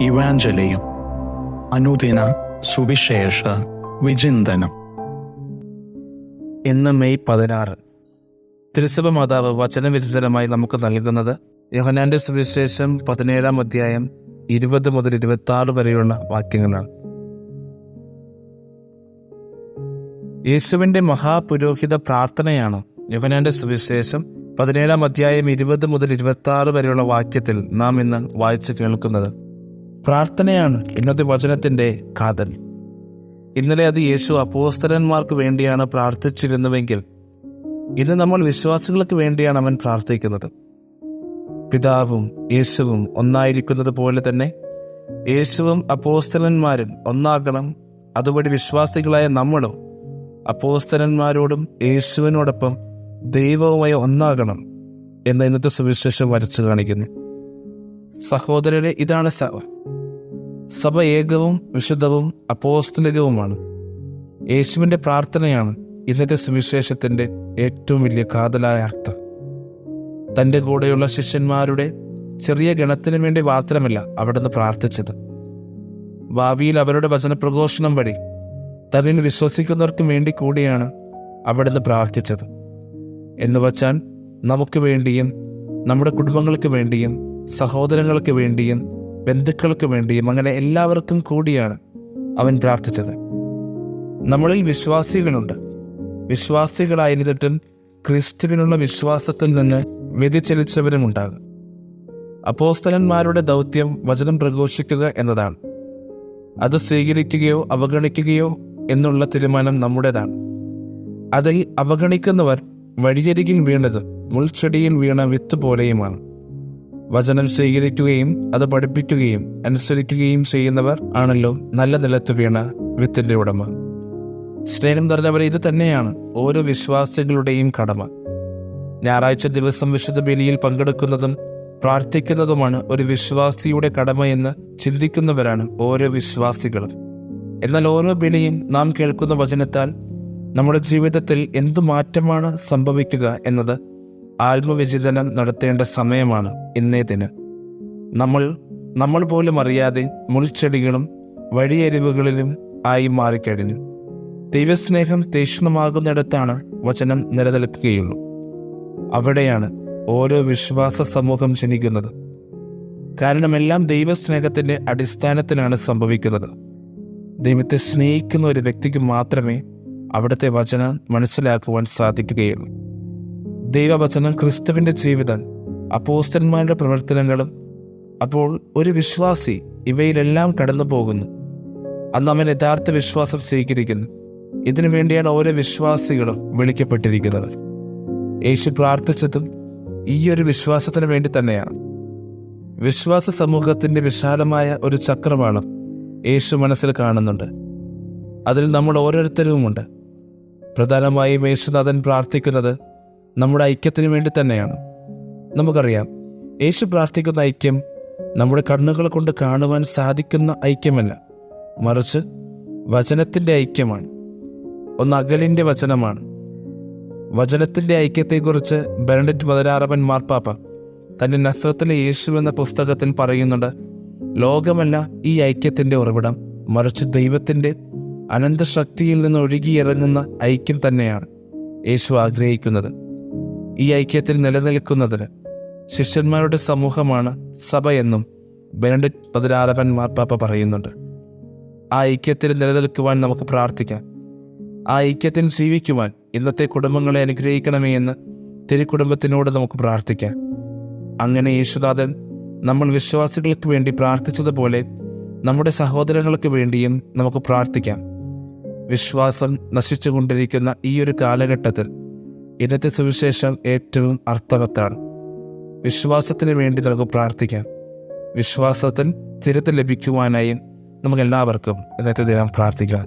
ഇവാഞ്ചലിയും അനുദിന സുവിശേഷ വിചിന്തനം. ഇന്ന് മെയ് 16. തിരുസഭ മാതാവ് വചനവിചിന്തനമായി നമുക്ക് നൽകുന്നത് യോഹന്നാന്റെ സുവിശേഷം 17-ാം അധ്യായം 20 മുതൽ 26 വരെയുള്ള വാക്യങ്ങളാണ്. യേശുവിൻ്റെ മഹാപുരോഹിത പ്രാർത്ഥനയാണ് യോഹന്നാന്റെ സുവിശേഷം 17-ാം അധ്യായം 20 മുതൽ 26 വരെയുള്ള വാക്യത്തിൽ നാം ഇന്ന് വായിച്ച് കേൾക്കുന്നത്. പ്രാർത്ഥനയാണ് ഇന്നത്തെ വചനത്തിൻ്റെ കാതൽ. ഇന്നലെ അത് യേശു അപ്പോസ്തലന്മാർക്ക് വേണ്ടിയാണ് പ്രാർത്ഥിച്ചിരുന്നുവെങ്കിൽ ഇന്ന് നമ്മൾ വിശ്വാസികൾക്ക് വേണ്ടിയാണ് അവൻ പ്രാർത്ഥിക്കുന്നത്. പിതാവും യേശുവും ഒന്നായിരിക്കുന്നത് പോലെ തന്നെ യേശുവും അപ്പോസ്തലന്മാരും ഒന്നാകണം. അതുവഴി വിശ്വാസികളായ നമ്മളും അപ്പോസ്തലന്മാരോടും യേശുവിനോടൊപ്പം ദൈവവുമായി ഒന്നാകണം എന്ന് ഇന്നത്തെ സുവിശേഷം വരച്ചു കാണിക്കുന്നു. സഹോദരരെ, ഇതാണ് സഭ. സഭ ഏകവും വിശുദ്ധവും അപ്പോസ്തലികവുമാണ്. യേശുവിൻ്റെ പ്രാർത്ഥനയാണ് ഇന്നത്തെ സുവിശേഷത്തിൻ്റെ ഏറ്റവും വലിയ കാതലായ അർത്ഥം. തൻ്റെ കൂടെയുള്ള ശിഷ്യന്മാരുടെ ചെറിയ ഗണത്തിന് വേണ്ടി മാത്രമല്ല അവിടുന്ന് പ്രാർത്ഥിച്ചത്. ഭാവിയിൽ അവരുടെ വചനപ്രഘോഷണം വഴി തന്നിൽ വിശ്വസിക്കുന്നവർക്ക് വേണ്ടി കൂടിയാണ് അവിടുന്ന് പ്രാർത്ഥിച്ചത്. എന്നുവച്ചാൽ നമുക്ക് വേണ്ടിയും നമ്മുടെ കുടുംബങ്ങൾക്ക് വേണ്ടിയും സഹോദരങ്ങൾക്ക് വേണ്ടിയും ബന്ധുക്കൾക്ക് വേണ്ടിയും അങ്ങനെ എല്ലാവർക്കും കൂടിയാണ് അവൻ പ്രാർത്ഥിച്ചത്. നമ്മളിൽ വിശ്വാസികളുണ്ട്. വിശ്വാസികളായിരുന്നിട്ടും ക്രിസ്തുവിനുള്ള വിശ്വാസത്തിൽ നിന്ന് വ്യതിചലിച്ചവരുമുണ്ടാകും. അപ്പോസ്തലന്മാരുടെ ദൗത്യം വചനം പ്രഘോഷിക്കുക എന്നതാണ്. അത് സ്വീകരിക്കുകയോ അവഗണിക്കുകയോ എന്നുള്ള തീരുമാനം നമ്മുടേതാണ്. അതിൽ അവഗണിക്കുന്നവർ വഴിയരികിൽ വീണത് മുൾച്ചെടിയിൽ വീണ വിത്ത് പോലെയുമാണ്. വചനം സ്വീകരിക്കുകയും അത് പഠിപ്പിക്കുകയും അനുസരിക്കുകയും ചെയ്യുന്നവർ ആണല്ലോ നല്ല നിലത്ത് വീണ വിത്തിൻ്റെ ഉടമ. സ്നേഹം നിറഞ്ഞവരെ, ഇത് തന്നെയാണ് ഓരോ വിശ്വാസികളുടെയും കടമ. ഞായറാഴ്ച ദിവസം വിശുദ്ധ ബലിയിൽ പങ്കെടുക്കുന്നതും പ്രാർത്ഥിക്കുന്നതുമാണ് ഒരു വിശ്വാസിയുടെ കടമയെന്ന് ചിന്തിക്കുന്നവരാണ് ഓരോ വിശ്വാസികളും. എന്നാൽ ഓരോ ബലിയും നാം കേൾക്കുന്ന വചനത്താൽ നമ്മുടെ ജീവിതത്തിൽ എന്തു മാറ്റമാണ് സംഭവിക്കുക എന്നത് ആത്മവിചിന്തനം നടത്തേണ്ട സമയമാണ് ഇന്നേ ദിനം. നമ്മൾ പോലും അറിയാതെ മുൾച്ചെടികളും വഴിയരിവുകളിലും ആയി മാറിക്കഴിഞ്ഞു. ദൈവസ്നേഹം തീക്ഷ്ണമാകുന്നിടത്താണ് വചനം നിലനിൽക്കുകയുള്ളൂ. അവിടെയാണ് ഓരോ വിശ്വാസ സമൂഹം ജനിക്കുന്നത്. കാരണം എല്ലാം ദൈവസ്നേഹത്തിൻ്റെ അടിസ്ഥാനത്തിലാണ് സംഭവിക്കുന്നത്. ദൈവത്തെ സ്നേഹിക്കുന്ന ഒരു വ്യക്തിക്ക് മാത്രമേ അവിടുത്തെ വചനം മനസ്സിലാക്കുവാൻ സാധിക്കുകയുള്ളൂ. ദൈവവചനം, ക്രിസ്തുവിൻ്റെ ജീവിതം, അപ്പോസ്തലന്മാരുടെ പ്രവർത്തനങ്ങളും. അപ്പോൾ ഒരു വിശ്വാസി ഇവയിലെല്ലാം കടന്നു പോകുന്നു. അന്ന് അവൻ യഥാർത്ഥ വിശ്വാസം സ്വീകരിക്കുന്നു. ഇതിനു വേണ്ടിയാണ് ഓരോ വിശ്വാസികളും വിളിക്കപ്പെട്ടിരിക്കുന്നത്. യേശു പ്രാർത്ഥിച്ചതും ഈ ഒരു വിശ്വാസത്തിന് വേണ്ടി തന്നെയാണ്. വിശ്വാസ സമൂഹത്തിൻ്റെ വിശാലമായ ഒരു ചക്രമാണ് യേശു മനസ്സിൽ കാണുന്നുണ്ട്. അതിൽ നമ്മൾ ഓരോരുത്തരുമുണ്ട്. പ്രധാനമായും യേശുനാഥൻ പ്രാർത്ഥിക്കുന്നത് നമ്മുടെ ഐക്യത്തിന് വേണ്ടി തന്നെയാണ്. നമുക്കറിയാം, യേശു പ്രാർത്ഥിക്കുന്ന ഐക്യം നമ്മുടെ കണ്ണുകൾ കൊണ്ട് കാണുവാൻ സാധിക്കുന്ന ഐക്യമല്ല, മറിച്ച് വചനത്തിൻ്റെ ഐക്യമാണ്. ഒന്ന് അകലിൻ്റെ വചനമാണ്. വചനത്തിൻ്റെ ഐക്യത്തെക്കുറിച്ച് ബെനഡിക്ട് 16 മാർപ്പാപ്പ തൻ്റെ നസ്രത്തിലെ യേശു എന്ന പുസ്തകത്തിൽ പറയുന്നുണ്ട്, ലോകമല്ല ഈ ഐക്യത്തിൻ്റെ ഉറവിടം, മറിച്ച് ദൈവത്തിൻ്റെ അനന്തശക്തിയിൽ നിന്ന് ഒഴുകിയിറങ്ങുന്ന ഐക്യം തന്നെയാണ് യേശു ആഗ്രഹിക്കുന്നത്. ഈ ഐക്യത്തിൽ നിലനിൽക്കുന്നതിന് ശിഷ്യന്മാരുടെ സമൂഹമാണ് സഭ എന്നും ബെനഡിക്ട് 16 മാർപ്പാപ്പ പറയുന്നുണ്ട്. ആ ഐക്യത്തിൽ നിലനിൽക്കുവാൻ നമുക്ക് പ്രാർത്ഥിക്കാം. ആ ഐക്യത്തിൽ ജീവിക്കുവാൻ ഇന്നത്തെ കുടുംബങ്ങളെ അനുഗ്രഹിക്കണമേ എന്ന് തിരുക്കുടുംബത്തിനോട് നമുക്ക് പ്രാർത്ഥിക്കാം. അങ്ങനെ യേശുനാഥൻ നമ്മൾ വിശ്വാസികൾക്ക് വേണ്ടി പ്രാർത്ഥിച്ചതുപോലെ നമ്മുടെ സഹോദരങ്ങൾക്ക് വേണ്ടിയും നമുക്ക് പ്രാർത്ഥിക്കാം. വിശ്വാസം നശിച്ചുകൊണ്ടിരിക്കുന്ന ഈ ഒരു കാലഘട്ടത്തിൽ ഇന്നത്തെ സുവിശേഷം ഏറ്റവും അർത്ഥവത്താണ്. വിശ്വാസത്തിന് വേണ്ടി നമുക്ക് പ്രാർത്ഥിക്കാം. വിശ്വാസത്തിൽ സ്ഥിരത ലഭിക്കുവാനായും നമുക്കെല്ലാവർക്കും ഇന്നത്തെ ദിനം പ്രാർത്ഥിക്കാം.